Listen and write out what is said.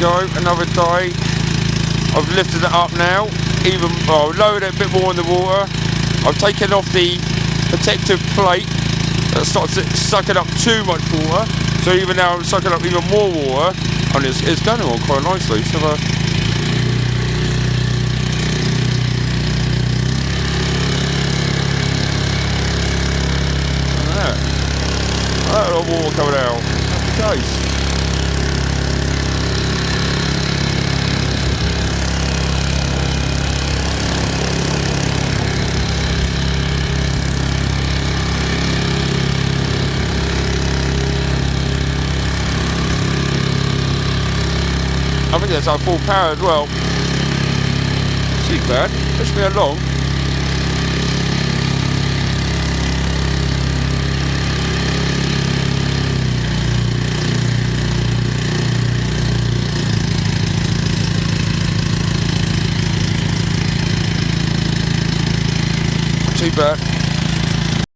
go, another day. I've lifted it up now, lowered it a bit more in the water. I've taken off the protective plate that starts sucking up too much water. So even now I'm sucking up even more water, and it's going on quite nicely. So a lot of water coming out. That's the case. I think that's our full power as well. Too bad. Push me along. Too bad.